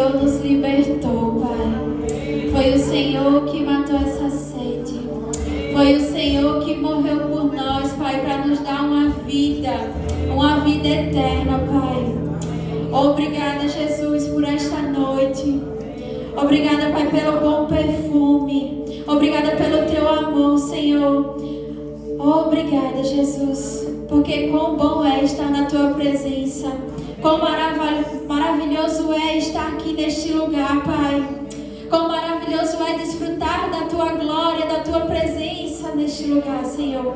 Senhor nos libertou, Pai. Foi o Senhor que matou essa sede. Foi o Senhor que morreu por nós, Pai, para nos dar uma vida eterna, Pai. Obrigada, Jesus, por esta noite. Obrigada, Pai, pelo bom perfume. Obrigada pelo teu amor, Senhor. Obrigada, Jesus, porque quão bom é estar na tua presença. Quão maravilhoso é estar aqui neste lugar, Pai. Quão maravilhoso é desfrutar da tua glória, da tua presença neste lugar, Senhor.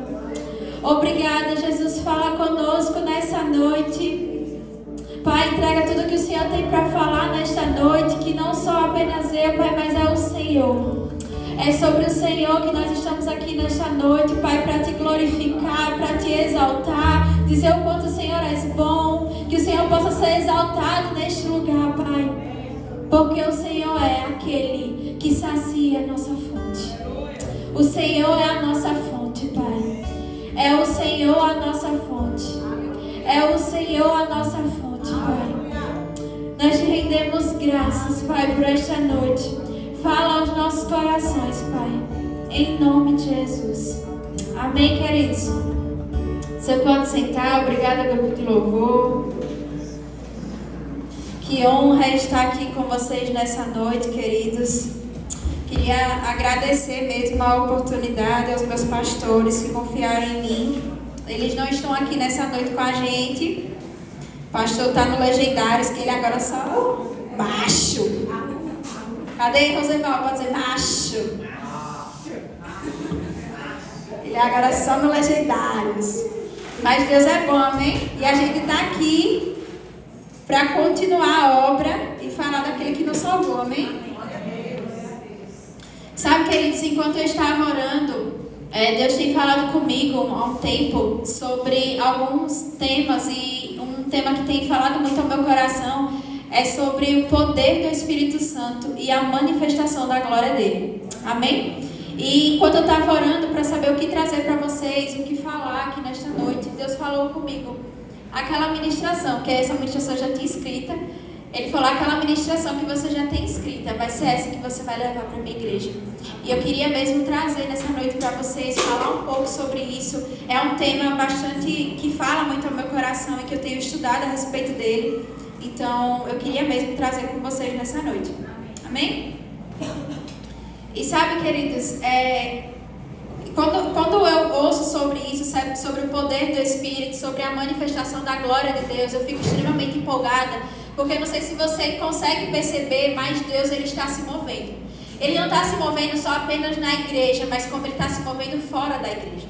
Obrigada, Jesus. Fala conosco nessa noite. Pai, entrega tudo que o Senhor tem para falar nesta noite, que não só apenas eu, Pai, mas é o Senhor. É sobre o Senhor que nós estamos aqui nesta noite, Pai, para te glorificar, para te exaltar, dizer o quanto o Senhor é bom, que o Senhor possa ser exaltado neste lugar, Pai. Porque o Senhor é aquele que sacia a nossa fonte. O Senhor é a nossa fonte, Pai. É o Senhor a nossa fonte. É o Senhor a nossa fonte, Pai. Nós te rendemos graças, Pai, por esta noite. Fala aos nossos corações, Pai. Em nome de Jesus. Amém, queridos? Você pode sentar. Obrigada, grupo de louvor. Que honra estar aqui com vocês nessa noite, queridos. Queria agradecer mesmo a oportunidade aos meus pastores que confiaram em mim. Eles não estão aqui nessa noite com a gente. O pastor está no Legendários, que ele agora só baixo. Cadê Roseval? Pode dizer macho. Ele agora só no Legendários. Mas Deus é bom, amém? E a gente está aqui para continuar a obra e falar daquele que nos salvou, amém? Sabe, queridos, enquanto eu estava orando, Deus tem falado comigo há um tempo sobre alguns temas, e um tema que tem falado muito ao meu coração é sobre o poder do Espírito Santo e a manifestação da glória dele. Amém? E enquanto eu estava orando para saber o que trazer para vocês, o que falar aqui nesta noite, Deus falou comigo. Aquela ministração, que essa ministração eu já tinha escrita, ele falou: aquela ministração que você já tem escrita, vai ser essa que você vai levar para a minha igreja. E eu queria mesmo trazer nessa noite para vocês, falar um pouco sobre isso. É um tema bastante que fala muito ao meu coração e que eu tenho estudado a respeito dele. Então, eu queria mesmo trazer com vocês nessa noite. Amém? E sabe, queridos, quando eu ouço sobre isso, sabe, sobre o poder do Espírito, sobre a manifestação da glória de Deus, eu fico extremamente empolgada, porque eu não sei se você consegue perceber, mas Deus, ele está se movendo. Ele não está se movendo só apenas na igreja, mas como ele está se movendo fora da igreja.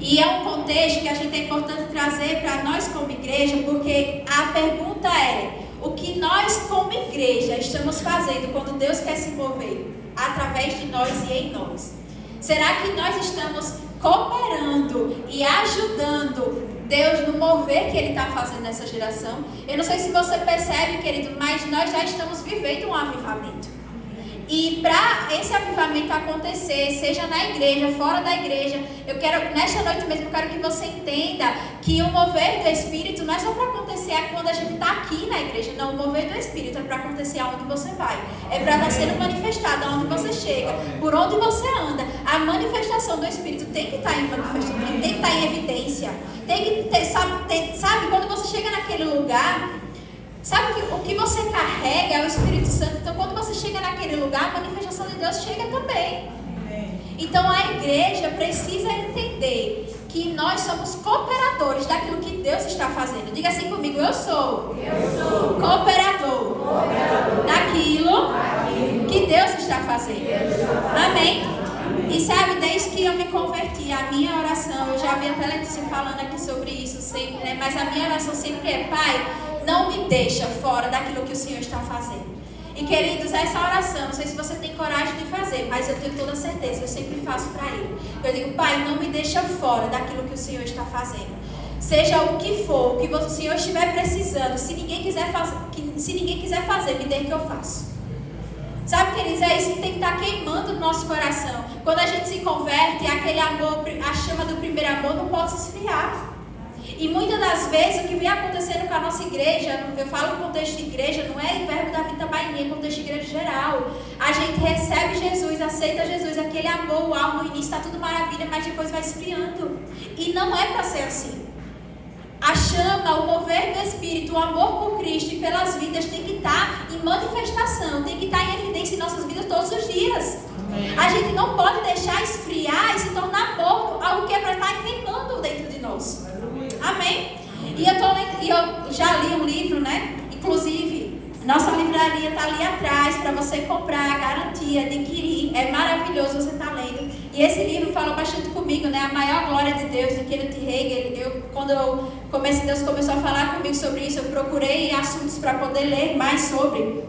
E é um contexto que a gente é importante trazer para nós como igreja, porque a pergunta é: o que nós como igreja estamos fazendo quando Deus quer se mover através de nós e em nós? Será que nós estamos cooperando e ajudando Deus no mover que Ele está fazendo nessa geração? Eu não sei se você percebe, querido, mas nós já estamos vivendo um avivamento. E para esse avivamento acontecer, seja na igreja, fora da igreja, eu quero, nesta noite mesmo, eu quero que você entenda que o mover do Espírito não é só para acontecer quando a gente está aqui na igreja. Não, o mover do Espírito é para acontecer aonde você vai. É para estar sendo manifestado aonde você chega, por onde você anda. A manifestação do Espírito tem que estar em manifestação, tem que estar em evidência. Tem que ter, sabe, quando você chega naquele lugar, sabe que o que você carrega é o Espírito Santo. Então, quando você chega naquele lugar, a manifestação de Deus chega também. Então, a igreja precisa entender que nós somos cooperadores daquilo que Deus está fazendo. Diga assim comigo: eu sou cooperador daquilo que Deus está fazendo. Amém? E sabe, desde que eu me converti, a minha oração, eu já vi até a Letícia falando aqui sobre isso sempre, né? Mas a minha oração sempre é: Pai, não me deixa fora daquilo que o Senhor está fazendo. E queridos, essa oração, não sei se você tem coragem de fazer, mas eu tenho toda certeza, eu sempre faço para Ele. Eu digo: Pai, não me deixa fora daquilo que o Senhor está fazendo. Seja o que for, o que o Senhor estiver precisando, se ninguém quiser fazer, me dê que eu faço. Sabe, queridos, é isso que tem que estar queimando no nosso coração. Quando a gente se converte, aquele amor, a chama do primeiro amor não pode se esfriar. E muitas das vezes o que vem acontecendo com a nossa igreja, eu falo no contexto de igreja, não é Verbo da Vida Bahia, é contexto de igreja geral. A gente recebe Jesus, aceita Jesus, aquele amor, uau, no início está tudo maravilha, mas depois vai esfriando. E não é para ser assim. A chama, o mover do Espírito, o amor por Cristo e pelas vidas tem que estar em manifestação, tem que estar em evidência em nossas vidas todos os dias. Amém. A gente não pode deixar esfriar e se tornar morto, algo que é para estar queimando dentro de nós. Amém? E eu já li um livro, né? Inclusive, nossa livraria está ali atrás para você comprar, garantia, adquirir. É maravilhoso você estar lendo. E esse livro falou bastante comigo, né? A Maior Glória de Deus, de Kenneth Hagin. Quando Deus começou a falar comigo sobre isso, eu procurei assuntos para poder ler mais sobre.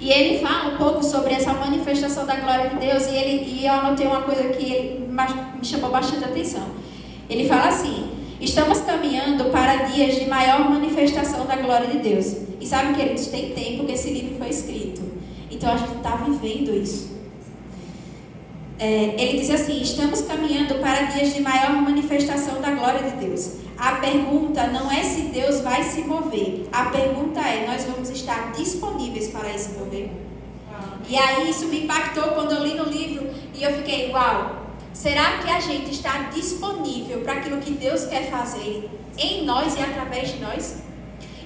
E ele fala um pouco sobre essa manifestação da glória de Deus. E eu anotei uma coisa que me chamou bastante atenção. Ele fala assim: estamos caminhando para dias de maior manifestação da glória de Deus. E sabe, queridos, tem tempo que esse livro foi escrito. Então a gente está vivendo isso. Ele diz assim: estamos caminhando para dias de maior manifestação da glória de Deus. A pergunta não é se Deus vai se mover. A pergunta é: nós vamos estar disponíveis para esse mover? E aí isso me impactou quando eu li no livro. E eu fiquei, uau! Será que a gente está disponível para aquilo que Deus quer fazer em nós e através de nós?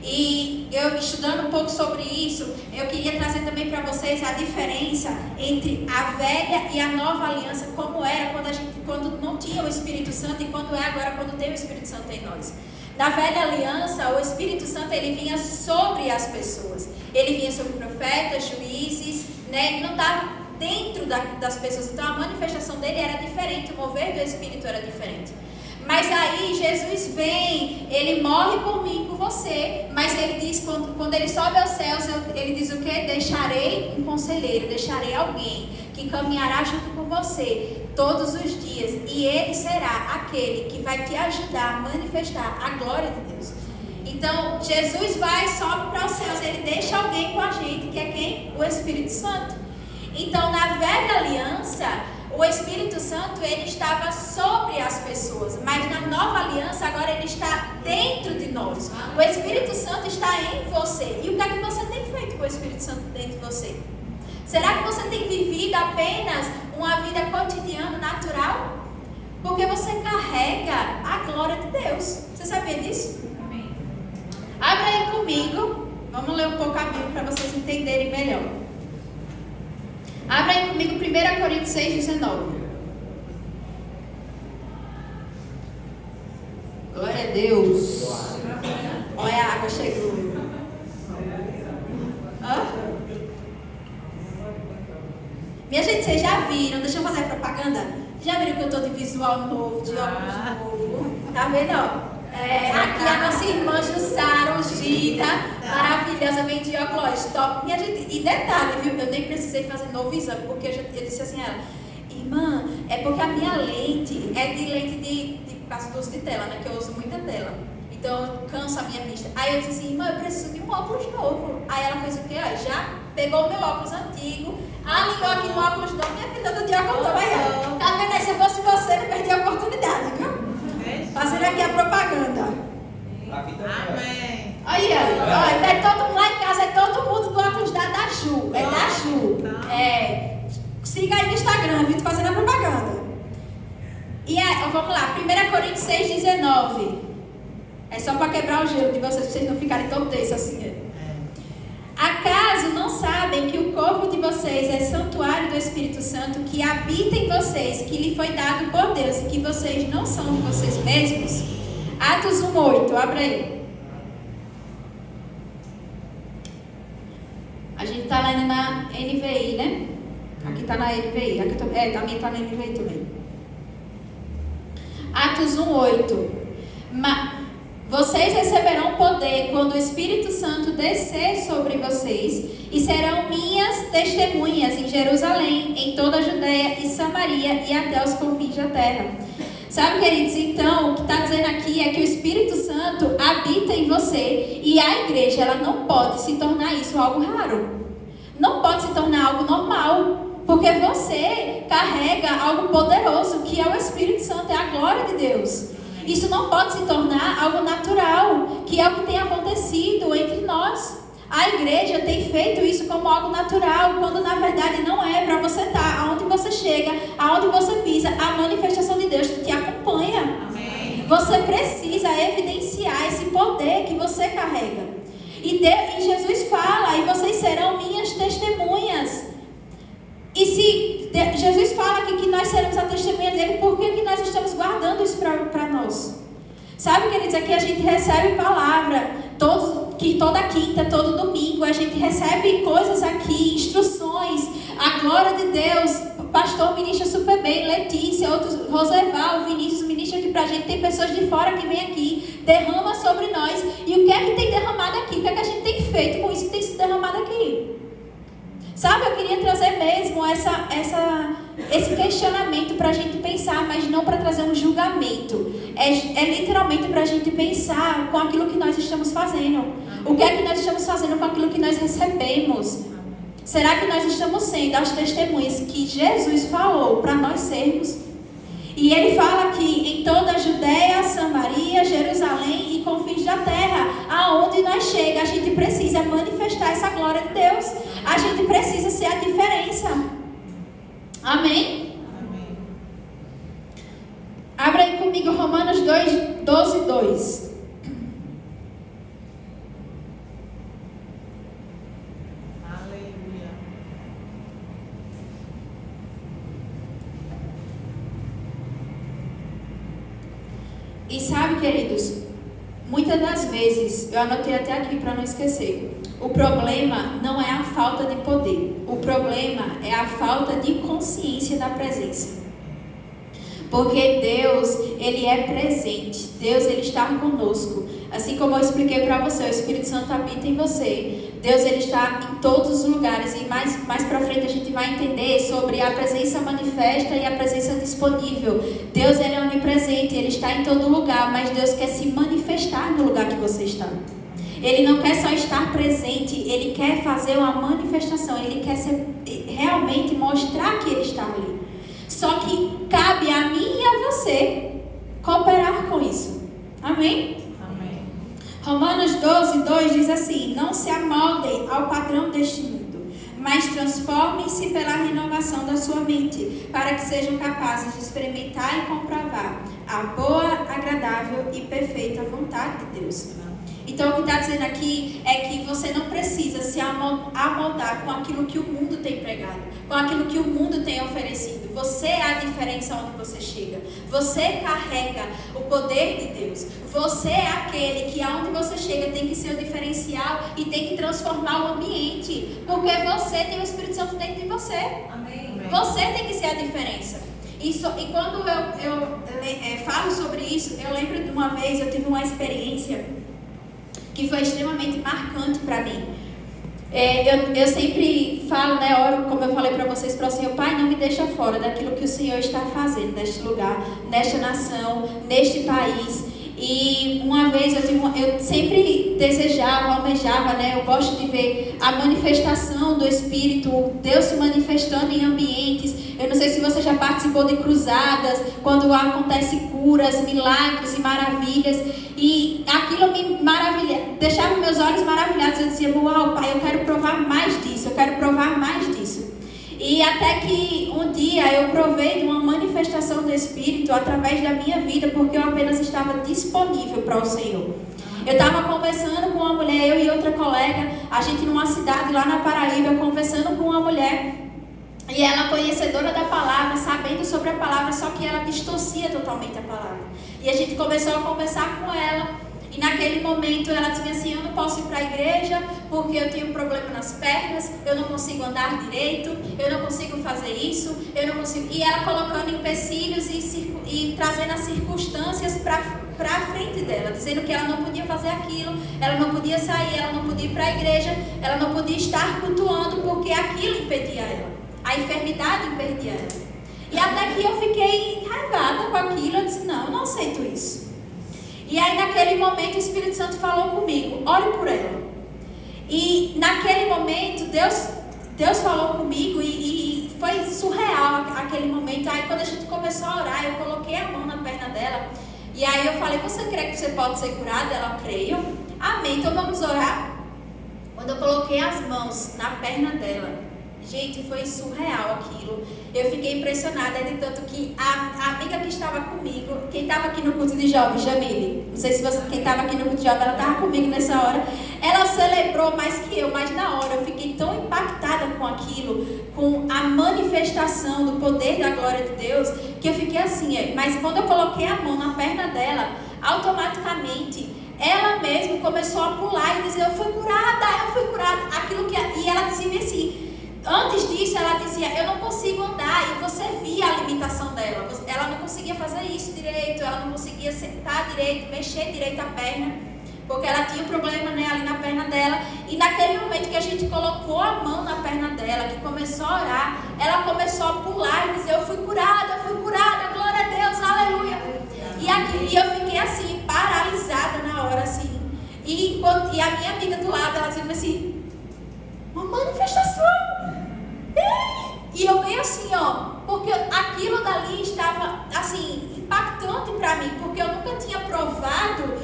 E eu, estudando um pouco sobre isso, eu queria trazer também para vocês a diferença entre a velha e a nova aliança, como era quando não tinha o Espírito Santo e quando é agora quando tem o Espírito Santo em nós. Na velha aliança, o Espírito Santo ele vinha sobre as pessoas. Ele vinha sobre profetas, juízes, né? Ele não estava dentro das pessoas. Então a manifestação dele era diferente, o mover do Espírito era diferente. Mas aí Jesus vem, ele morre por mim e por você, mas ele diz, quando ele sobe aos céus, ele diz o quê? Deixarei um conselheiro, deixarei alguém que caminhará junto com você todos os dias, e ele será aquele que vai te ajudar a manifestar a glória de Deus. Então Jesus vai, sobe para os céus, ele deixa alguém com a gente, que é quem? O Espírito Santo. Então na velha aliança, o Espírito Santo ele estava sobre as pessoas, mas na nova aliança agora ele está dentro de nós. O Espírito Santo está em você. E o que é que você tem feito com o Espírito Santo dentro de você? Será que você tem vivido apenas uma vida cotidiana, natural? Porque você carrega a glória de Deus. Você sabia disso? Amém. Abra aí comigo. Vamos ler um pouco a Bíblia para vocês entenderem melhor. Abra aí comigo 1 Coríntios 6,19. Glória a Deus. Olha a água chegou. Hã? Minha gente, vocês já viram? Deixa eu fazer propaganda. Já viram que eu estou de visual novo, de óculos novo? Tá vendo, ó? Aqui a nossa irmã Jussara, ungida, maravilhosa, vem de óculos top. Minha gente, e detalhe, viu? Eu nem precisei fazer novo exame, porque eu disse assim a ela: irmã, é porque a minha lente é de lente de uso de tela, né? Que eu uso muita tela. Então cansa a minha vista. Aí eu disse assim: irmã, eu preciso de um óculos novo. Aí ela fez o quê? Ó, já pegou o meu óculos antigo, alinhou aqui no óculos novo. Minha filha, eu tô de óculos novo aí. Tá vendo aí? Se eu fosse você, não perdi a oportunidade, viu? Fazendo aqui a propaganda. Amém. Aí, ó, é todo mundo lá em casa, é todo mundo do óculos da Ju. É da Ju. Siga aí no Instagram, viu? Tô fazendo a propaganda. E vamos lá, 1 Coríntios 6,19. É só para quebrar o gelo de vocês, pra vocês não ficarem tão tensos assim. Acaso não sabem que o corpo de vocês é santuário do Espírito Santo que habita em vocês, que lhe foi dado por Deus e que vocês não são de vocês mesmos? Atos 1,8, abre aí. A gente está lendo na NVI, né? Aqui está na NVI. Também está na NVI também. Atos 1,8. Vocês receberão poder quando o Espírito Santo descer sobre vocês e serão minhas testemunhas em Jerusalém, em toda a Judeia e Samaria e até os confins da terra. Sabe, queridos, então, o que está dizendo aqui é que o Espírito Santo habita em você e a igreja, ela não pode se tornar isso algo raro. Não pode se tornar algo normal, porque você carrega algo poderoso, que é o Espírito Santo, é a glória de Deus. Isso não pode se tornar algo natural, que é o que tem acontecido entre nós. A igreja tem feito isso como algo natural, quando na verdade não é. Para você estar aonde você chega, aonde você pisa, a manifestação de Deus te acompanha. Amém. Você precisa evidenciar esse poder que você carrega. E Jesus fala, e vocês serão minhas testemunhas. E se Jesus fala aqui que nós seremos a testemunha dele, por que nós estamos guardando isso para nós? Sabe, queridos, aqui a gente recebe palavra, toda quinta, todo domingo, a gente recebe coisas aqui, instruções, a glória de Deus. O pastor ministra super bem, Letícia, outros, Roseval, Vinícius ministra aqui pra gente. Tem pessoas de fora que vêm aqui, derrama sobre nós. E o que é que tem derramado aqui? O que é que a gente tem feito com isso que tem sido derramado aqui? Sabe, eu queria trazer mesmo esse questionamento para a gente pensar, mas não para trazer um julgamento. É literalmente para a gente pensar com aquilo que nós estamos fazendo. O que é que nós estamos fazendo com aquilo que nós recebemos? Será que nós estamos sendo as testemunhas que Jesus falou para nós sermos? E ele fala que em toda a Judéia, Samaria, Jerusalém e confins da terra, aonde nós chegamos, a gente precisa manifestar essa glória de Deus. A gente precisa ser a diferença. Amém? Amém. Abra aí comigo Romanos 2, 12, 2. Aleluia. E sabe, queridos, muitas das vezes, eu anotei até aqui para não esquecer, o problema não é a falta de poder, o problema é a falta de consciência da presença. Porque Deus, Ele é presente, Deus, Ele está conosco. Assim como eu expliquei para você, o Espírito Santo habita em você. Deus, Ele está em todos os lugares. E mais para frente a gente vai entender sobre a presença manifesta e a presença disponível. Deus, Ele é onipresente, Ele está em todo lugar, mas Deus quer se manifestar no lugar que você está. Ele não quer só estar presente, Ele quer fazer uma manifestação, Ele quer realmente mostrar que Ele está ali. Só que cabe a mim e a você cooperar com isso. Amém? Amém. Romanos 12, 2 diz assim: não se amoldem ao padrão deste mundo, mas transformem-se pela renovação da sua mente, para que sejam capazes de experimentar e comprovar a boa, agradável e perfeita vontade de Deus. Então, o que está dizendo aqui é que você não precisa se amoldar com aquilo que o mundo tem pregado, com aquilo que o mundo tem oferecido. Você é a diferença onde você chega. Você carrega o poder de Deus. Você é aquele que aonde você chega tem que ser o diferencial e tem que transformar o ambiente. Porque você tem o Espírito Santo dentro de você. Amém. Você tem que ser a diferença. E quando eu falo sobre isso, eu lembro de uma vez, eu tive uma experiência que foi extremamente marcante para mim. Eu sempre falo, né, oro, como eu falei para vocês, para o Senhor: Pai, não me deixa fora daquilo que o Senhor está fazendo neste lugar, nesta nação, neste país. E uma vez eu sempre desejava, almejava, né? Eu gosto de ver a manifestação do Espírito, Deus se manifestando em ambientes. Eu não sei se você já participou de cruzadas, quando acontecem curas, milagres e maravilhas. E aquilo me deixava meus olhos maravilhados. Eu dizia: uau, Pai, eu quero provar mais disso, eu quero provar mais disso. E até que um dia eu provei de uma manifestação do Espírito através da minha vida, porque eu apenas estava disponível para o Senhor. Eu estava conversando com uma mulher, eu e outra colega, a gente numa cidade lá na Paraíba, conversando com uma mulher, e ela conhecedora da palavra, sabendo sobre a palavra, só que ela distorcia totalmente a palavra. E a gente começou a conversar com ela. E naquele momento ela dizia assim: eu não posso ir para a igreja porque eu tenho um problema nas pernas, eu não consigo andar direito, eu não consigo fazer isso, eu não consigo. E ela colocando empecilhos e trazendo as circunstâncias para a frente dela, dizendo que ela não podia fazer aquilo, ela não podia sair, ela não podia ir para a igreja, ela não podia estar cultuando porque aquilo impedia ela, a enfermidade impedia ela. E até que eu fiquei enraivada com aquilo, eu disse: não, eu não aceito isso. E aí naquele momento o Espírito Santo falou comigo: ore por ela. E naquele momento Deus falou comigo e foi surreal aquele momento. Aí quando a gente começou a orar, eu coloquei a mão na perna dela. E aí eu falei, você crê que você pode ser curada? Ela, creio. Amém, então vamos orar. Quando eu coloquei as mãos na perna dela, gente, foi surreal aquilo. Eu fiquei impressionada, de tanto que a amiga que estava comigo, quem estava aqui no culto de jovens, Jamile, não sei se você, quem estava aqui no culto de jovens, ela estava comigo nessa hora, ela celebrou mais que eu, mas na hora eu fiquei tão impactada com aquilo, com a manifestação do poder da glória de Deus, que eu fiquei assim, mas quando eu coloquei a mão na perna dela, automaticamente ela mesma começou a pular e dizer, eu fui curada, aquilo que, e ela dizia assim, antes disso ela dizia, eu não consigo andar, e você via a limitação dela, ela não conseguia fazer isso direito, ela não conseguia sentar direito, mexer direito a perna, porque ela tinha um problema, né, ali na perna dela, e naquele momento que a gente colocou a mão na perna dela, que começou a orar, ela começou a pular e dizer, eu fui curada, glória a Deus, aleluia. E eu fiquei assim, paralisada na hora, assim. E a minha amiga do lado, ela dizia assim, uma manifestação. E eu meio assim, porque aquilo dali estava, assim, impactante para mim, porque eu nunca tinha provado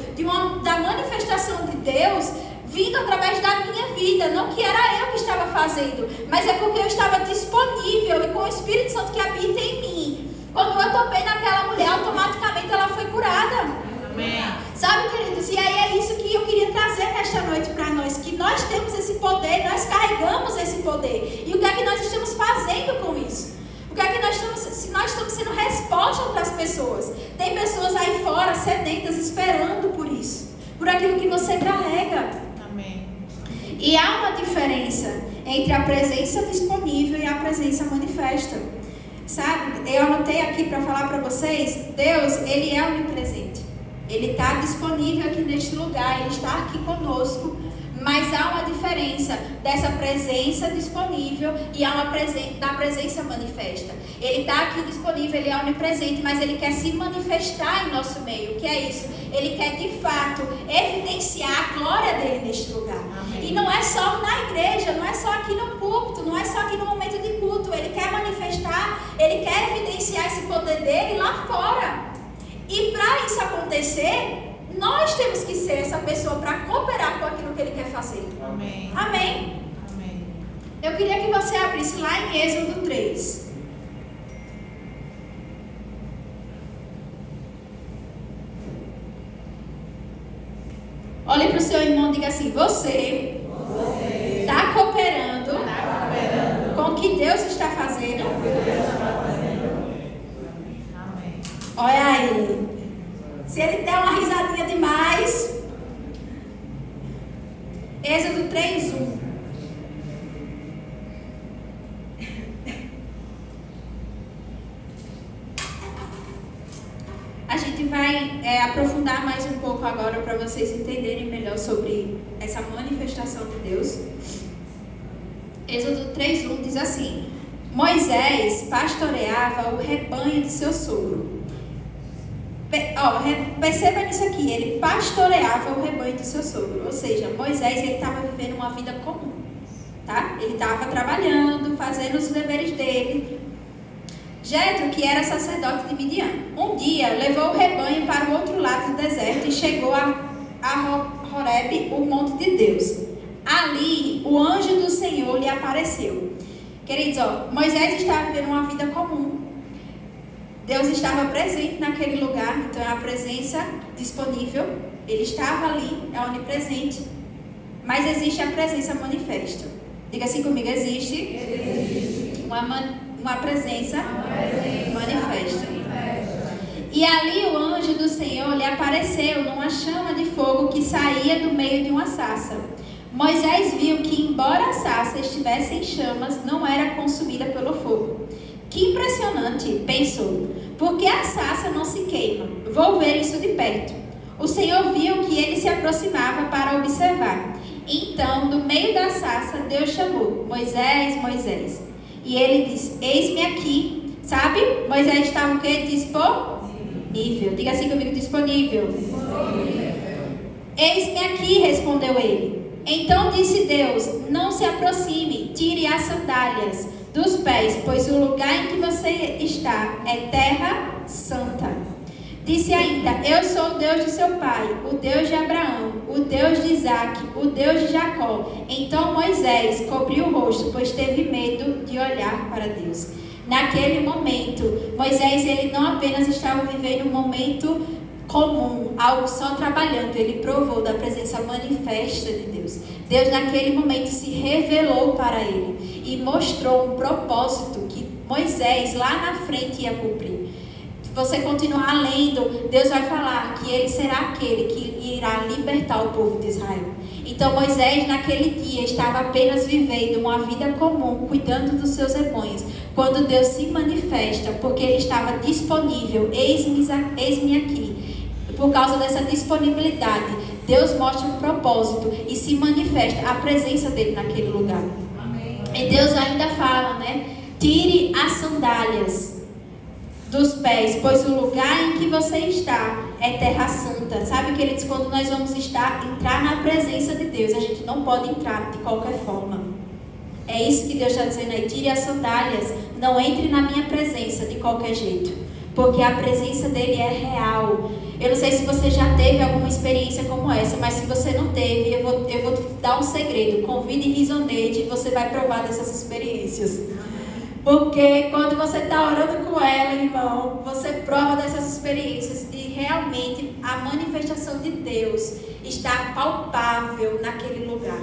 da manifestação de Deus vindo através da minha vida. Não que era eu que estava fazendo, mas é porque eu estava disponível e com o Espírito Santo que habita em mim. Quando eu topei naquela mulher, automaticamente ela foi curada. Amém. Sabe, queridos? E aí é isso que eu queria trazer nesta noite para nós. Que nós temos esse poder, nós carregamos esse poder. E o que é que nós estamos fazendo com isso? O que é que nós estamos... Se nós estamos sendo resposta para as pessoas. Tem pessoas aí fora, sedentas, esperando por isso. Por aquilo que você carrega. Amém. E há uma diferença entre a presença disponível e a presença manifesta. Sabe, eu anotei aqui para falar para vocês, Deus, Ele é onipresente. Ele está disponível aqui neste lugar, Ele está aqui conosco, mas há uma diferença dessa presença disponível e há da presença manifesta. Ele está aqui disponível, Ele é onipresente, mas Ele quer se manifestar em nosso meio. O que é isso? Ele quer de fato evidenciar a glória dele neste lugar. Amém. E não é só na igreja, não é só aqui no púlpito, não é só aqui no momento de culto. Ele quer manifestar, Ele quer evidenciar esse poder dele lá fora. E para isso acontecer, nós temos que ser essa pessoa para cooperar com aquilo que Ele quer fazer. Amém. Amém? Amém. Eu queria que você abrisse lá em Êxodo 3. Olhe para o seu irmão e diga assim, você está cooperando com o que Deus está fazendo. Amém. Olha aí. Se ele der uma risadinha demais. Êxodo 3:1. A gente vai aprofundar mais um pouco agora para vocês entenderem melhor sobre essa manifestação de Deus. Êxodo 3:1 diz assim: Moisés pastoreava o rebanho de seu sogro. Perceba nisso aqui, ele pastoreava o rebanho de seu sogro. Ou seja, Moisés estava vivendo uma vida comum, tá? Ele estava trabalhando, fazendo os deveres dele. Jetro, que era sacerdote de Midian, um dia levou o rebanho para o outro lado do deserto e chegou a Horebe, o monte de Deus. Ali, o anjo do Senhor lhe apareceu. Queridos, Moisés estava vivendo uma vida comum. Deus estava presente naquele lugar, então é a presença disponível. Ele estava ali, é onipresente. Mas existe a presença manifesta. Diga assim comigo, existe uma presença manifesta. E ali o anjo do Senhor lhe apareceu numa chama de fogo que saía do meio de uma sarça. Moisés viu que, embora a sarça estivesse em chamas, não era consumida pelo fogo. Que impressionante, pensou, porque a sarça não se queima. Vou ver isso de perto. O Senhor viu que ele se aproximava para observar. Então, do meio da sarça, Deus chamou: Moisés, Moisés. E ele disse: eis-me aqui. Sabe? Moisés estava o quê? Disponível. Diga assim comigo, disponível. Eis-me aqui, respondeu ele. Então disse Deus: não se aproxime, tire as sandálias dos pés, pois o lugar em que você está é terra santa. Disse ainda: eu sou o Deus de seu pai, o Deus de Abraão, o Deus de Isaque, o Deus de Jacó. Então Moisés cobriu o rosto, pois teve medo de olhar para Deus. Naquele momento, Moisés ele não apenas estava vivendo um momento comum, algo só trabalhando, ele provou da presença manifesta de Deus. Deus naquele momento se revelou para ele e mostrou um propósito que Moisés lá na frente ia cumprir. Se você continuar lendo, Deus vai falar que ele será aquele que irá libertar o povo de Israel. Então Moisés naquele dia estava apenas vivendo uma vida comum, cuidando dos seus rebanhos, quando Deus se manifesta, porque ele estava disponível, eis-me aqui. Por causa dessa disponibilidade, Deus mostra um propósito e se manifesta a presença dele naquele lugar. Amém. E Deus ainda fala, tire as sandálias dos pés, pois o lugar em que você está é terra santa. Sabe, queridos, quando nós vamos entrar na presença de Deus, a gente não pode entrar de qualquer forma. É isso que Deus está dizendo aí: tire as sandálias, não entre na minha presença de qualquer jeito, porque a presença dele é real. Eu não sei se você já teve alguma experiência como essa, mas se você não teve, eu vou te dar um segredo: convide Risonete e você vai provar dessas experiências. Porque quando você está orando com ela, irmão, você prova dessas experiências de realmente a manifestação de Deus está palpável naquele lugar.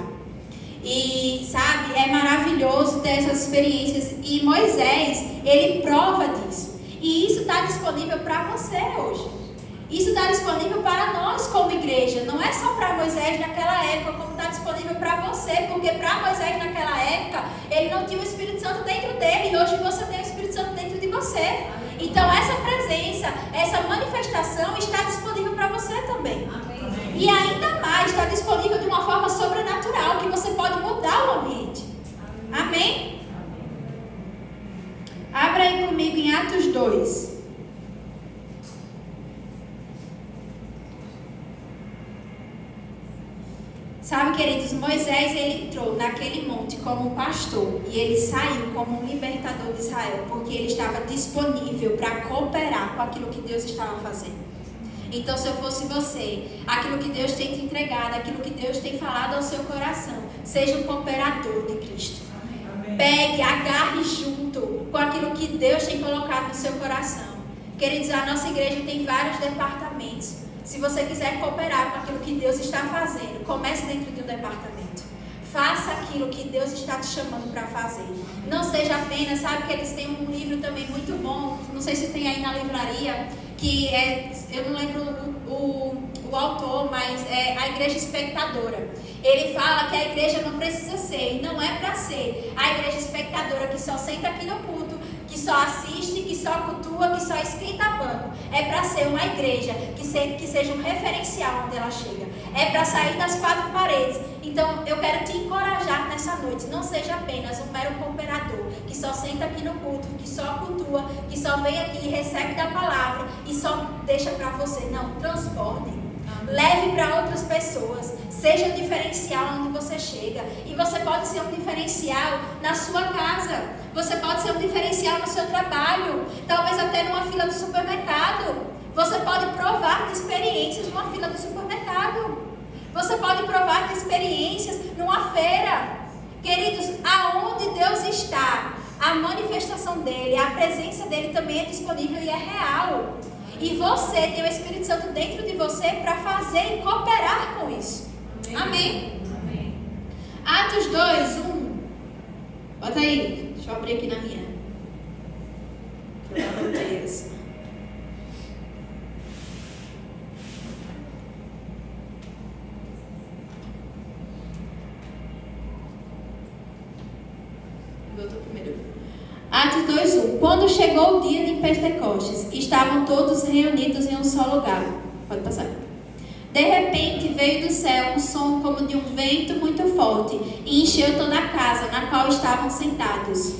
E sabe, é maravilhoso ter essas experiências. E Moisés, ele prova disso. E isso está disponível para você hoje. Isso está disponível para nós como igreja. Não é só para Moisés naquela época, como está disponível para você. Porque para Moisés naquela época, ele não tinha o Espírito Santo dentro dele. E hoje você tem o Espírito Santo dentro de você. Então essa presença, essa manifestação está disponível para você também. Amém. E ainda mais, está disponível de uma forma sobrenatural, que você pode mudar o ambiente. Amém? Abra aí comigo em Atos 2. Sabe, queridos, Moisés ele entrou naquele monte como um pastor e ele saiu como um libertador de Israel, porque ele estava disponível para cooperar com aquilo que Deus estava fazendo. Então, se eu fosse você, aquilo que Deus tem te entregado, aquilo que Deus tem falado ao seu coração, seja um cooperador de Cristo. Amém. Pegue, agarre junto com aquilo que Deus tem colocado no seu coração. Queridos, a nossa igreja tem vários departamentos. Se você quiser cooperar com aquilo que Deus está fazendo, comece dentro de um departamento. Faça aquilo que Deus está te chamando para fazer. Não seja apenas, sabe que eles têm um livro também muito bom, não sei se tem aí na livraria, que é, eu não lembro o autor, mas é A Igreja Espectadora. Ele fala que a igreja não precisa ser, e não é para ser, a igreja espectadora que só senta aqui no culto, que só assiste, que só cultua, que só esquenta banco. É para ser uma igreja que seja um referencial onde ela chega. É para sair das quatro paredes. Então eu quero te encorajar nessa noite. Não seja apenas um mero cooperador que só senta aqui no culto, que só cultua, que só vem aqui e recebe da palavra e só deixa para você. Não, transborde. Leve para outras pessoas. Seja um diferencial onde você chega. E você pode ser um diferencial na sua casa. Você pode ser um diferencial no seu trabalho. Talvez até numa fila do supermercado. Você pode provar de experiências numa fila do supermercado. Você pode provar de experiências numa feira. Queridos, aonde Deus está, a manifestação dele, a presença dele também é disponível e é real. E você tem o Espírito Santo dentro de você para fazer e cooperar com isso. Amém? Amém. Atos 2, 1. Bota aí. Deixa eu abrir aqui na minha. Que eu anotei essa. Botou primeiro. Atos 2:1. Quando chegou o dia de Pentecostes, estavam todos reunidos em um só lugar. Pode passar. De repente veio do céu um som como de um vento muito forte e encheu toda a casa na qual estavam sentados.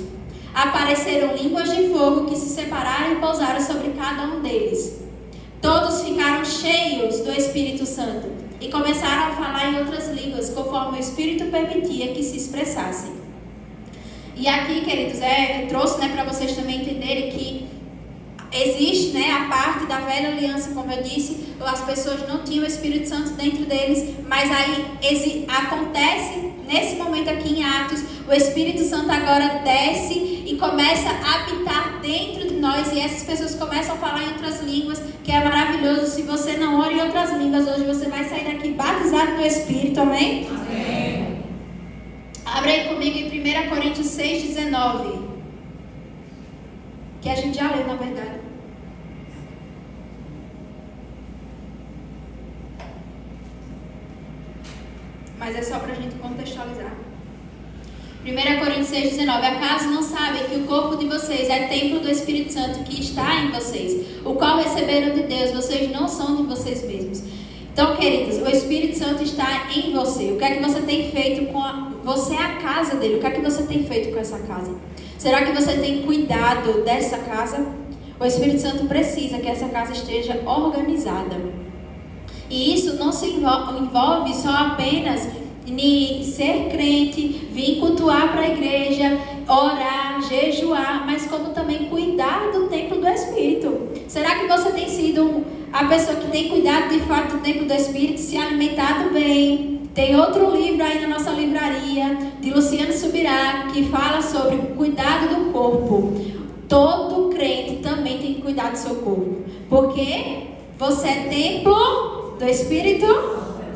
Apareceram línguas de fogo que se separaram e pousaram sobre cada um deles. Todos ficaram cheios do Espírito Santo e começaram a falar em outras línguas, conforme o Espírito permitia que se expressassem. E aqui, queridos, eu trouxe para vocês também entenderem que existe, né, a parte da velha aliança, como eu disse, as pessoas não tinham o Espírito Santo dentro deles, mas aí acontece nesse momento aqui em Atos, o Espírito Santo agora desce e começa a habitar dentro de nós, e essas pessoas começam a falar em outras línguas, que é maravilhoso. Se você não ora em outras línguas, hoje você vai sair daqui batizado no Espírito, amém? Amém. Abre aí comigo em 1 Coríntios 6,19, que a gente já leu, na verdade. Mas é só para a gente contextualizar. 1 Coríntios 6,19. Acaso não sabem que o corpo de vocês é templo do Espírito Santo que está em vocês, o qual receberam de Deus, vocês não são de vocês mesmos. Então, queridos, o Espírito Santo está em você. O que é que você tem feito você é a casa dele. O que é que você tem feito com essa casa? Será que você tem cuidado dessa casa? O Espírito Santo precisa que essa casa esteja organizada. E isso não se envolve só apenas em ser crente, vir cultuar para a igreja, orar, jejuar, mas como também cuidar do templo do Espírito. Será que você tem sido a pessoa que tem cuidado de fato do templo do Espírito, se alimentado bem? Tem outro livro aí na nossa livraria, de Luciano Subirá, que fala sobre o cuidado do corpo. Todo crente também tem que cuidar do seu corpo, porque você é templo do Espírito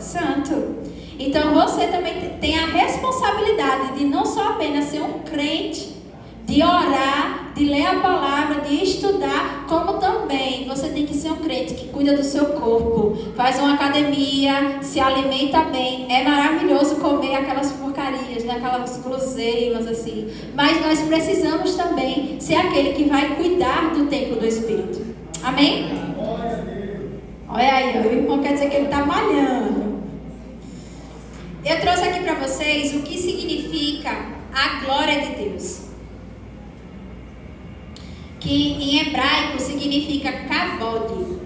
Santo. Então você também tem a responsabilidade de não só apenas ser um crente, de orar, de ler a palavra, de estudar, como também você tem que ser um crente que cuida do seu corpo, faz uma academia, se alimenta bem. É maravilhoso comer aquelas porcarias, né? Aquelas guloseimas assim, mas nós precisamos também ser aquele que vai cuidar do templo do Espírito. Amém? Olha aí, o irmão quer dizer que ele está malhando. Eu trouxe aqui para vocês o que significa a glória de Deus, que em hebraico significa kavod,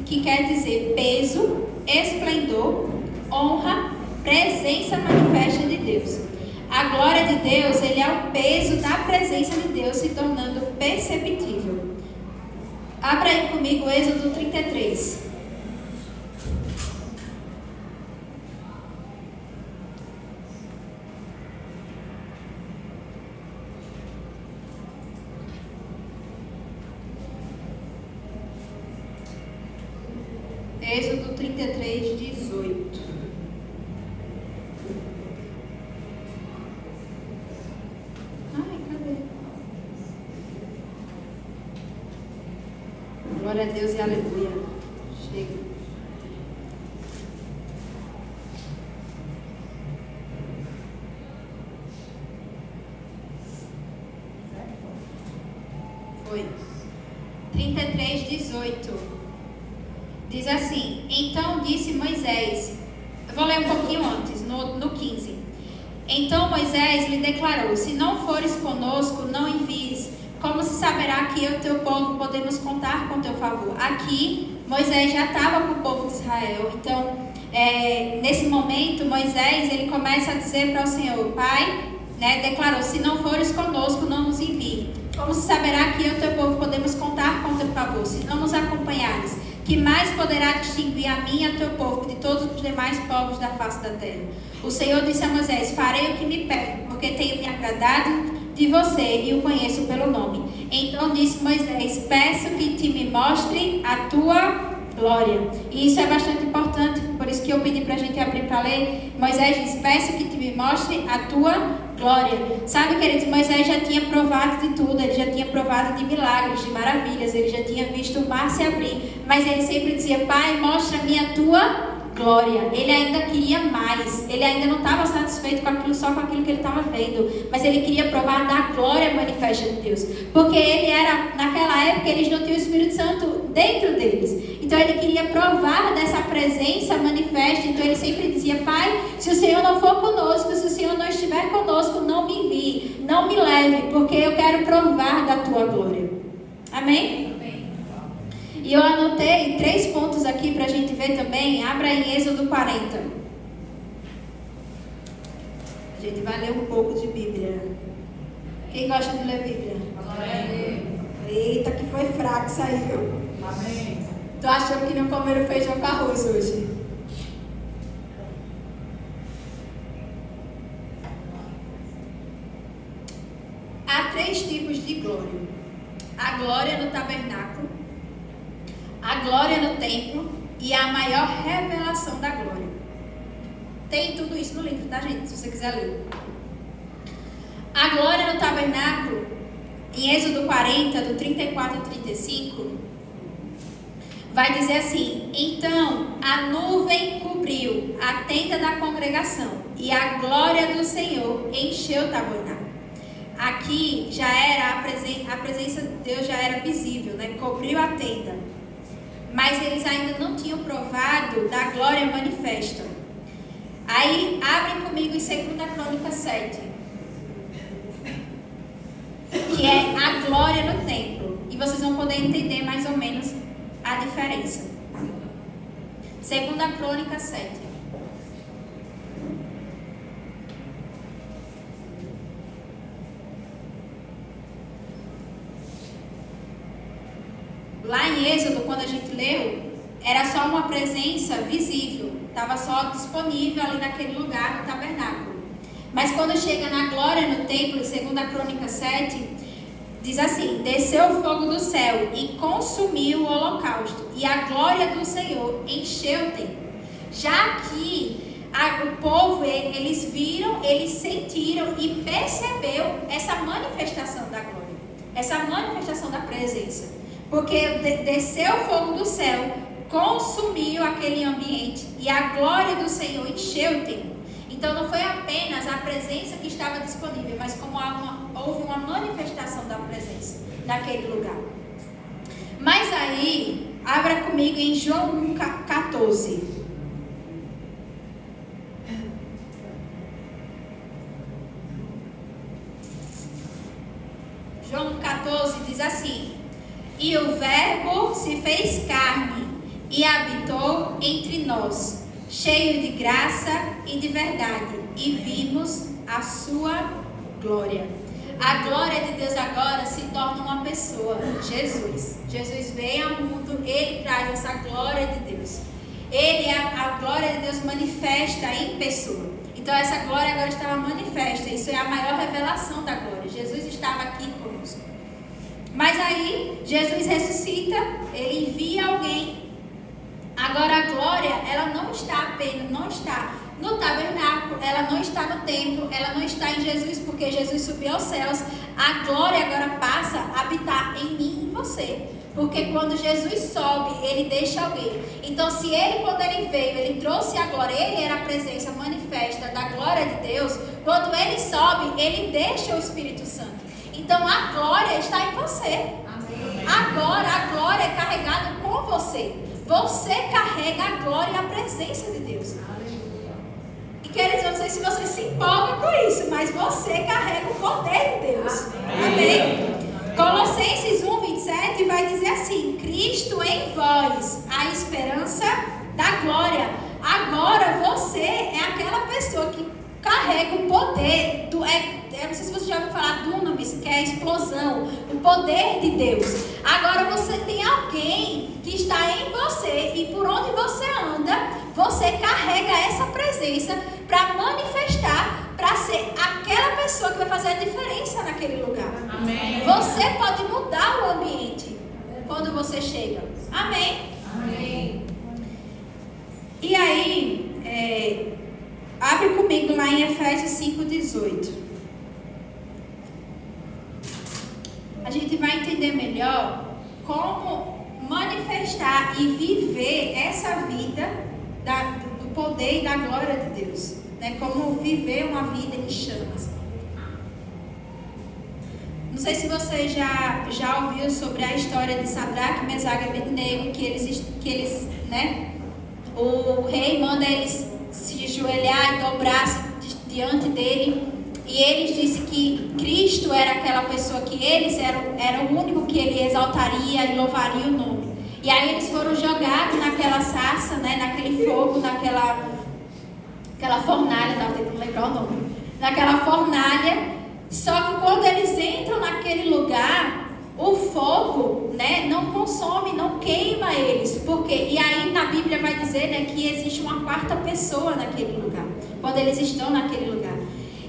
que quer dizer peso, esplendor, honra, presença manifesta de Deus. A glória de Deus, ele é o peso da presença de Deus se tornando perceptível. Abra aí comigo Êxodo 33. Êxodo 33, 18. Ai, cadê? Glória a Deus e aleluia. Chega. Foi. 33, 18. Diz assim: então disse Moisés, eu vou ler um pouquinho antes, no 15. Então Moisés lhe declarou: se não fores conosco, não envies. Como se saberá que eu e teu povo podemos contar com teu favor? Aqui Moisés já estava com o povo de Israel. Então, nesse momento, Moisés ele começa a dizer para o Senhor: Pai, né, declarou: se não fores conosco, não nos envie. Como se saberá que eu e teu povo podemos contar com teu favor? Se não nos acompanhares, que mais poderá distinguir a mim e a teu povo de todos os demais povos da face da terra? O Senhor disse a Moisés: farei o que me pede, porque tenho me agradado de você e o conheço pelo nome. Então disse Moisés: peço que te me mostre a tua glória. E isso é bastante importante, por isso que eu pedi para a gente abrir para ler. Moisés diz: peço que te me mostre a tua glória. Sabe, queridos, Moisés já tinha provado de tudo, ele já tinha provado de milagres, de maravilhas, ele já tinha visto o mar se abrir, mas ele sempre dizia: Pai, mostra-me a tua glória. Ele ainda queria mais, ele ainda não estava satisfeito com aquilo, só com aquilo que ele estava vendo, mas ele queria provar da glória manifesta de Deus, porque naquela época eles não tinham o Espírito Santo dentro deles, então ele queria provar dessa presença manifesta. Então ele sempre dizia: Pai, se o Senhor não for conosco, se o Senhor não estiver conosco, não me envie, não me leve, porque eu quero provar da tua glória. Amém? E eu anotei 3 pontos aqui para a gente ver também. Abra em Êxodo 40. A gente vai ler um pouco de Bíblia. Quem gosta de ler Bíblia? Eita, que foi fraco isso aí, viu? Amém. Tô achando que não comeram feijão com arroz hoje. Há 3 tipos de glória. A glória no tabernáculo, a glória no templo e a maior revelação da glória. Tem tudo isso no livro, tá, gente? Se você quiser ler. A glória no tabernáculo, em Êxodo 40, do 34 ao 35, vai dizer assim: então a nuvem cobriu a tenda da congregação e a glória do Senhor encheu o tabernáculo. Aqui já era a presença de Deus já era visível, né? Cobriu a tenda. Mas eles ainda não tinham provado da glória manifesta. Aí, abrem comigo em 2 Crônicas 7. Que é a glória no templo. E vocês vão poder entender mais ou menos a diferença. 2 Crônicas 7. Lá em Êxodo, quando a gente leu, era só uma presença visível, estava só disponível ali naquele lugar, no tabernáculo. Mas quando chega na glória no templo, em 2 Crônicas 7, diz assim: desceu o fogo do céu e consumiu o holocausto, e a glória do Senhor encheu o templo. Já aqui, o povo, eles viram, eles sentiram e percebeu essa manifestação da glória, essa manifestação da presença. Porque desceu o fogo do céu, consumiu aquele ambiente e a glória do Senhor encheu o templo. Então não foi apenas a presença que estava disponível, mas como houve uma manifestação da presença naquele lugar. Mas aí, abra comigo em João 1,14. João 1,14 diz assim: e o Verbo se fez carne e habitou entre nós, cheio de graça e de verdade, e vimos a sua glória. A glória de Deus agora se torna uma pessoa, Jesus. Jesus veio ao mundo, Ele traz essa glória de Deus. A glória de Deus manifesta em pessoa. Então essa glória agora estava manifesta. Isso é a maior revelação da glória. Jesus estava aqui conosco. Mas aí, Jesus ressuscita, Ele envia alguém. Agora a glória, ela não está no tabernáculo, ela não está no templo, ela não está em Jesus, porque Jesus subiu aos céus. A glória agora passa a habitar em mim e em você. Porque quando Jesus sobe, Ele deixa alguém. Então se Ele, quando Ele veio, Ele trouxe a glória, Ele era a presença manifesta da glória de Deus. Quando Ele sobe, Ele deixa o Espírito Santo. Então a glória está em você. Amém. Agora a glória é carregada com você. Você carrega a glória e a presença de Deus. Aleluia. E queridos, eu não sei se você se empolga com isso, mas você carrega o poder de Deus. Amém? Amém? Colossenses 1:27 vai dizer assim: Cristo em vós, a esperança da glória. Agora você é aquela pessoa que carrega o poder do... Eu não sei se você já ouviu falar do dunamis, que é a explosão, o poder de Deus. Agora você tem alguém que está em você e por onde você anda, você carrega essa presença para manifestar, para ser aquela pessoa que vai fazer a diferença naquele lugar. Amém. Você pode mudar o ambiente quando você chega. Amém? Amém. E aí, abre comigo lá em Efésios 5:18. A gente vai entender melhor como manifestar e viver essa vida do poder e da glória de Deus, né? Como viver uma vida em chamas. Não sei se você já ouviu sobre a história de Sadraque, Mesaque e Abednego, que eles, né? O rei manda eles se ajoelhar e dobrar-se diante dele. E eles disseram que Cristo era aquela pessoa que eles era o único que ele exaltaria e louvaria o nome. E aí eles foram jogados naquela sarça, né, naquele fogo, naquela fornalha, estava tentando lembrar o nome, naquela fornalha. Só que quando eles entram naquele lugar, o fogo, né, não consome, não queima eles. Porque, e aí na Bíblia vai dizer, né, que existe uma quarta pessoa naquele lugar, quando eles estão naquele lugar.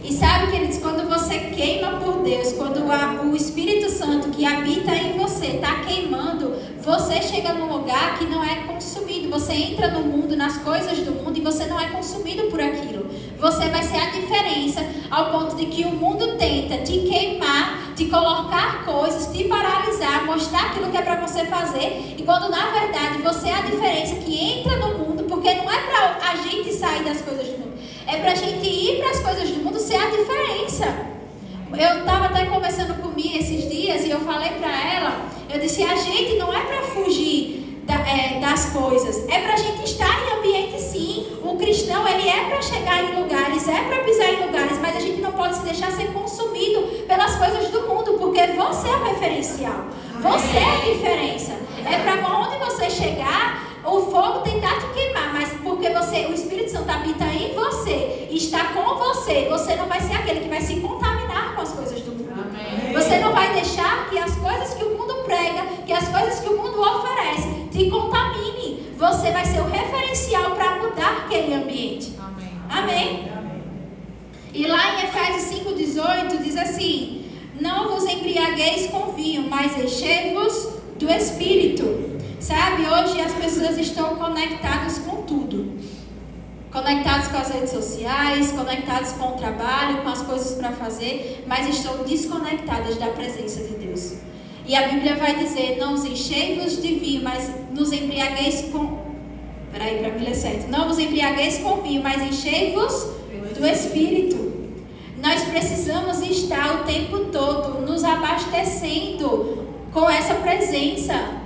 E sabe, queridos, quando você queima por Deus, quando o Espírito Santo que habita em você está queimando, você chega num lugar que não é consumido. Você entra no mundo, nas coisas do mundo, e você não é consumido por aquilo. Você vai ser a diferença, ao ponto de que o mundo tenta te queimar, te colocar coisas, te paralisar, mostrar aquilo que é para você fazer. E quando na verdade você é a diferença que entra no mundo, porque não é para a gente sair das coisas do mundo, é pra gente ir para as coisas do mundo, ser a diferença. Eu estava até conversando com Mia esses dias e eu falei para ela, eu disse, a gente não é para fugir das coisas, é pra gente estar em ambiente sim. O cristão, ele é para chegar em lugares, é para pisar em lugares, mas a gente não pode se deixar ser consumido pelas coisas do mundo, porque você é o referencial, você é a diferença. É para onde você chegar, o fogo tentar te queimar, mas porque o Espírito Santo habita em você, está com você, você não vai ser aquele que vai se contaminar com as coisas do mundo. Amém. Você não vai deixar que as coisas que o mundo prega, que as coisas que o mundo oferece, te contaminem. Você vai ser o referencial para mudar aquele ambiente. Amém. Amém. Amém. E lá em Efésios 5,18 diz assim: não vos embriagueis com vinho, mas enchei-vos do Espírito. Sabe, hoje as pessoas estão conectadas com tudo. Conectadas com as redes sociais, conectadas com o trabalho, com as coisas para fazer, mas estão desconectadas da presença de Deus. E a Bíblia vai dizer, não vos enchei-vos de vinho, mas nos embriagueis com... Peraí, para me ler certo. Não vos embriagueis com vinho, mas enchei-vos do Espírito. Nós precisamos estar o tempo todo nos abastecendo com essa presença.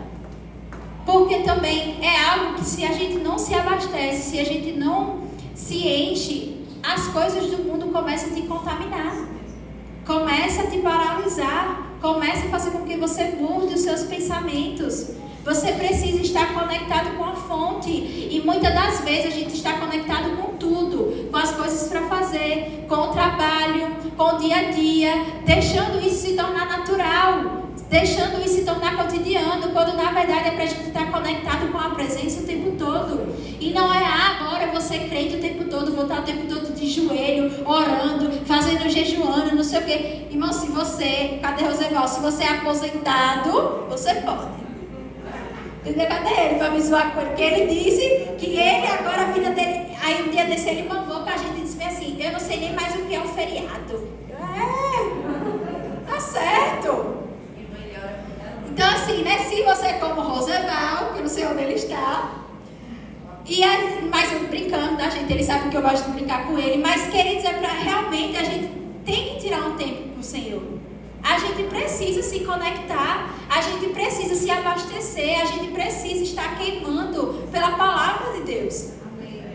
Porque também é algo que se a gente não se abastece, se a gente não se enche, as coisas do mundo começam a te contaminar. Começa a te paralisar. Começa a fazer com que você mude os seus pensamentos. Você precisa estar conectado com a fonte. E muitas das vezes a gente está conectado com tudo. Com as coisas para fazer, com o trabalho, com o dia a dia. Deixando isso se tornar natural. Deixando isso se tornar cotidiano, quando na verdade é para a gente estar conectado com a presença o tempo todo. E não é, agora eu vou ser crente o tempo todo, vou estar o tempo todo de joelho, orando, fazendo jejuando, não sei o quê. Irmão, se você, cadê Roseval? Se você é aposentado, você pode. Entendeu? Cadê ele para me zoar com ele? Porque ele disse que ele agora, a vida dele, aí um dia desse ele mandou com a gente e disse assim, eu não sei nem mais o que é um feriado. Tá certo. Então assim, né, se você é como Roseval, que eu não sei onde ele está, mas eu brincando da gente, ele sabe que eu gosto de brincar com ele, mas queridos, é para realmente a gente tem que tirar um tempo com o Senhor. A gente precisa se conectar, a gente precisa se abastecer, a gente precisa estar queimando pela palavra de Deus.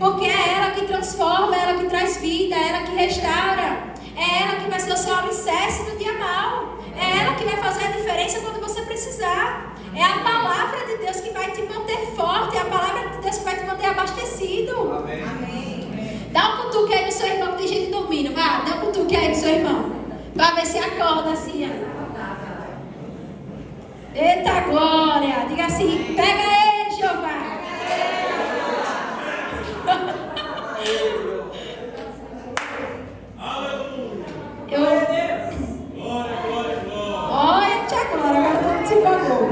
Porque é ela que transforma, é ela que traz vida, é ela que restaura, é ela que vai ser o seu alicerce no dia mau. É ela que vai fazer a diferença quando você precisar. É a palavra de Deus que vai te manter forte. É a palavra de Deus que vai te manter abastecido. Amém. Amém. Dá um cutuque aí no seu irmão, que tem gente dormindo. Vá, dá um cutuque aí no seu irmão. Para ver se acorda assim. Eita glória. Diga assim, pega ele, Jeová. Olha, tia Glória, agora não se pagou.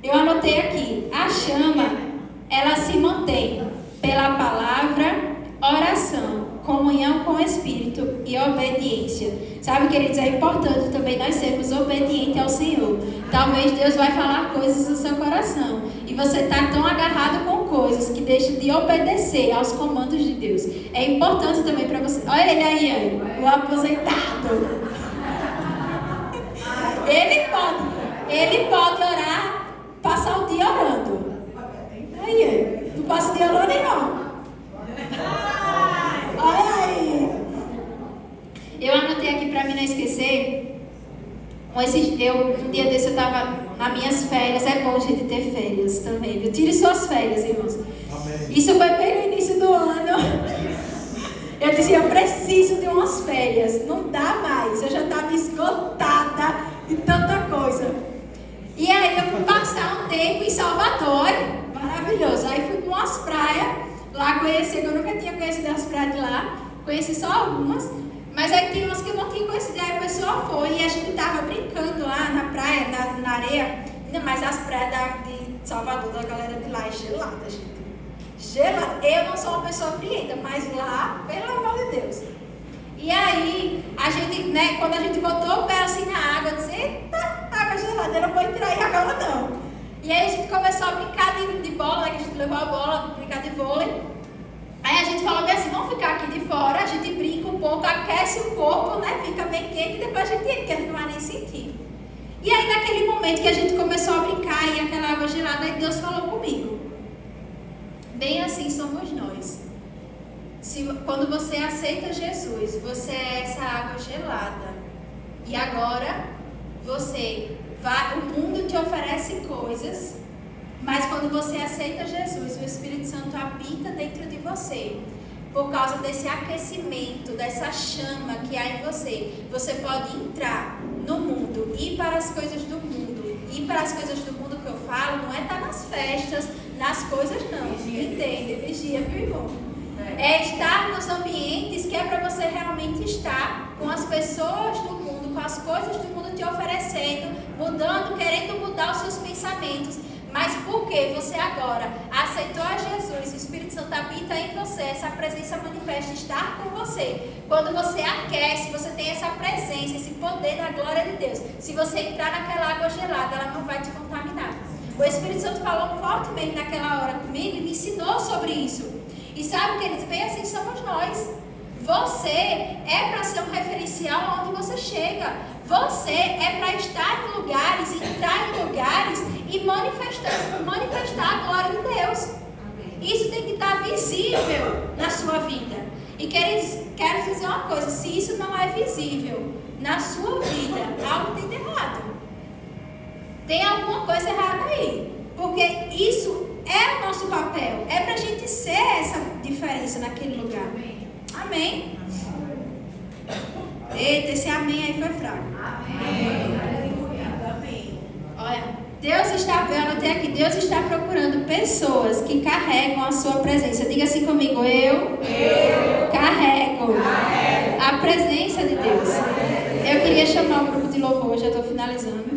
Eu anotei aqui, a chama, ela se mantém pela palavra, oração, comunhão com o Espírito e obediência. Sabe, queridos, é importante também nós sermos obedientes ao Senhor. Talvez Deus vai falar coisas no seu coração e você está tão agarrado com coisas que deixa de obedecer aos comandos de Deus. É importante também para você. Olha ele aí, o aposentado. Ele pode orar, passar o dia orando. Aí, não passa o dia orando não. Olha aí. Eu anotei aqui para mim não esquecer. Um dia desse eu estava nas minhas férias. É bom, gente, ter férias também, viu? Tire suas férias, irmãos. Amém. Isso foi bem no início do ano. Eu Eu disse, eu preciso de umas férias, não dá mais, eu já estava esgotada de tanta coisa. E aí eu fui passar um tempo em Salvador, maravilhoso. Aí fui para umas praias, lá conheci, eu nunca tinha conhecido as praias de lá, conheci só algumas, mas aí tinha umas que eu não tinha conhecido, aí a pessoa foi e a gente estava brincando lá na praia, na areia, ainda mais as praias de Salvador, da galera de lá, é gelada, gente. Gelada. Eu não sou uma pessoa frienta, mas lá, pelo amor de Deus. E aí, a gente, né, quando a gente botou o pé assim na água, eu disse, eita, água gelada, eu não vou entrar aí agora não. E aí a gente começou a brincar de bola, né, que a gente levou a bola, brincar de vôlei. Aí a gente falou bem assim, vamos ficar aqui de fora, a gente brinca um pouco, aquece o corpo, né, fica bem quente e depois a gente entra, que a gente não vai nem sentir. E aí naquele momento que a gente começou a brincar e aquela água gelada, aí Deus falou comigo. Bem assim somos nós. Quando você aceita Jesus, você é essa água gelada. E agora, o mundo te oferece coisas, mas quando você aceita Jesus, o Espírito Santo habita dentro de você. Por causa desse aquecimento, dessa chama que há em você, você pode entrar no mundo, ir para as coisas do mundo. Ir para as coisas do mundo que eu falo, não é estar nas festas, nas coisas não. Entende? Vigia, viu, irmão? É estar nos ambientes que é para você realmente estar com as pessoas do mundo, com as coisas do mundo te oferecendo, mudando, querendo mudar os seus pensamentos. Mas porque você agora aceitou a Jesus, o Espírito Santo habita em você, essa presença manifesta estar com você. Quando você aquece, você tem essa presença, esse poder da glória de Deus. Se você entrar naquela água gelada, ela não vai te contaminar. O Espírito Santo falou fortemente naquela hora comigo e me ensinou sobre isso. E sabe, queridos, bem assim somos nós. Você é para ser um referencial onde você chega. Você é para estar em lugares, entrar em lugares e manifestar a glória de Deus. Isso tem que estar visível na sua vida. E quero dizer uma coisa, se isso não é visível na sua vida, algo tem de errado. Tem alguma coisa errada aí. Porque isso é o nosso papel. É para a gente ser essa diferença naquele lugar. Amém? Eita, esse amém aí foi fraco. Amém. Olha, eu anotei aqui, Deus está procurando pessoas que carregam a sua presença. Diga assim comigo, eu carrego a presença de Deus. Eu queria chamar o grupo de louvor, já estou finalizando.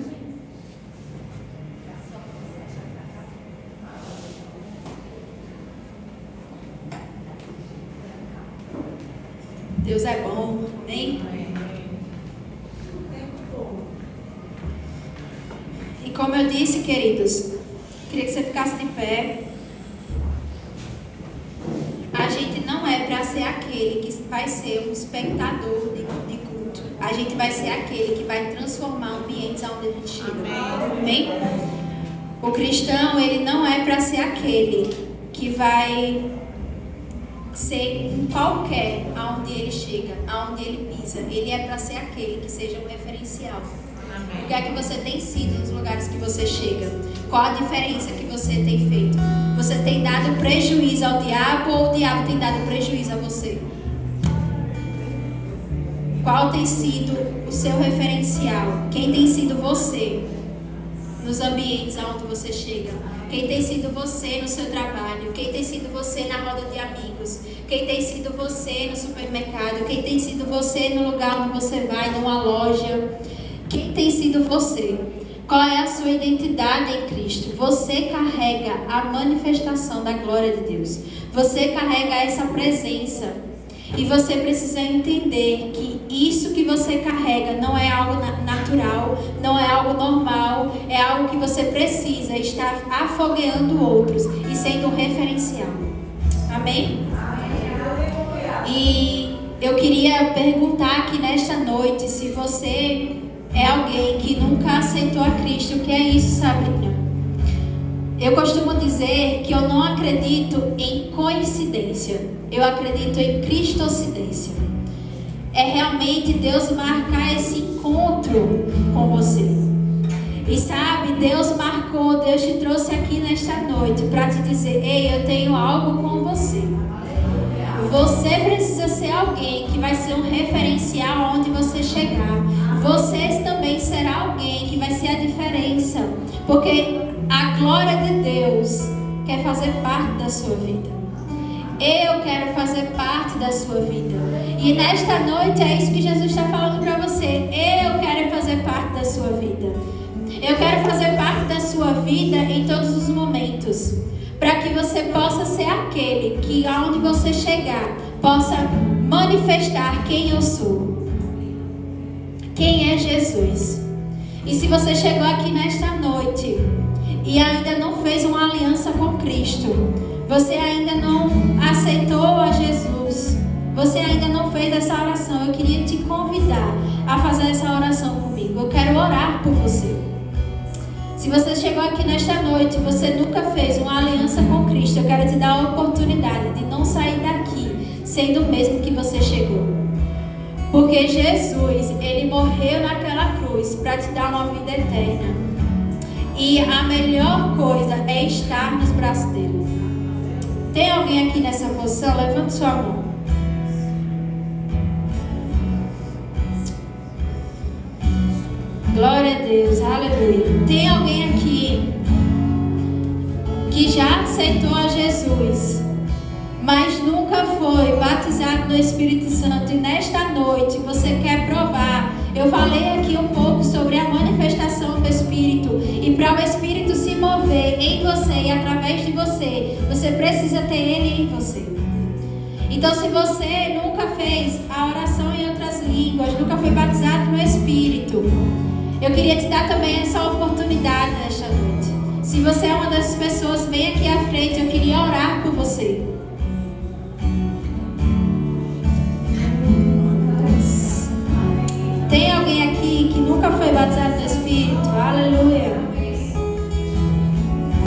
Deus é bom, amém? E como eu disse, queridos, queria que você ficasse de pé. A gente não é para ser aquele que vai ser um espectador de culto. A gente vai ser aquele que vai transformar ambientes onde a gente chega. Amém? O cristão, ele não é para ser aquele que vai ser um qualquer aonde ele chega, aonde ele pisa. Ele é para ser aquele que seja um referencial. O que é que você tem sido nos lugares que você chega? Qual a diferença que você tem feito? Você tem dado prejuízo ao diabo ou o diabo tem dado prejuízo a você? Qual tem sido o seu referencial? Quem tem sido você nos ambientes aonde você chega? Quem tem sido você no seu trabalho? Quem tem sido você na roda de amigos? Quem tem sido você no supermercado? Quem tem sido você no lugar onde você vai, numa loja? Quem tem sido você? Qual é a sua identidade em Cristo? Você carrega a manifestação da glória de Deus. Você carrega essa presença. E você precisa entender que isso que você carrega não é algo natural, não é algo normal, é algo que você precisa estar afogueando outros e sendo um referencial. Amém? E eu queria perguntar aqui nesta noite se você é alguém que nunca aceitou a Cristo. O que é isso, Sabrina? Eu costumo dizer que eu não acredito em coincidência. Eu acredito em cristocidência. É realmente Deus marcar esse encontro com você. E sabe, Deus marcou, Deus te trouxe aqui nesta noite para te dizer: ei, eu tenho algo com você. Você precisa ser alguém que vai ser um referencial onde você chegar. Você também será alguém que vai ser a diferença, porque a glória de Deus quer fazer parte da sua vida. Eu quero fazer parte da sua vida. E nesta noite é isso que Jesus está falando para você. Eu quero fazer parte da sua vida. Eu quero fazer parte da sua vida em todos os momentos, para que você possa ser aquele que aonde você chegar possa manifestar quem eu sou. Quem é Jesus? E se você chegou aqui nesta noite e ainda não fez uma aliança com Cristo, você ainda não aceitou a Jesus, você ainda não fez essa oração, eu queria te convidar a fazer essa oração comigo. Eu quero orar por você. Se você chegou aqui nesta noite e você nunca fez uma aliança com Cristo, eu quero te dar a oportunidade de não sair daqui sendo o mesmo que você chegou. Porque Jesus, Ele morreu naquela cruz para te dar uma vida eterna. E a melhor coisa é estar nos braços dele. Tem alguém aqui nessa posição? Levante sua mão. Glória a Deus, aleluia. Tem alguém aqui que já aceitou a Jesus, mas nunca foi batizado no Espírito Santo, e nesta noite você quer provar? Eu falei aqui um pouco sobre a manifestação do Espírito, e para o Espírito se mover em você e através de você, você precisa ter Ele em você. Então, se você nunca fez a oração em outras línguas, nunca foi batizado no Espírito, eu queria te dar também essa oportunidade nesta noite. Se você é uma dessas pessoas, vem aqui à frente, eu queria orar por você.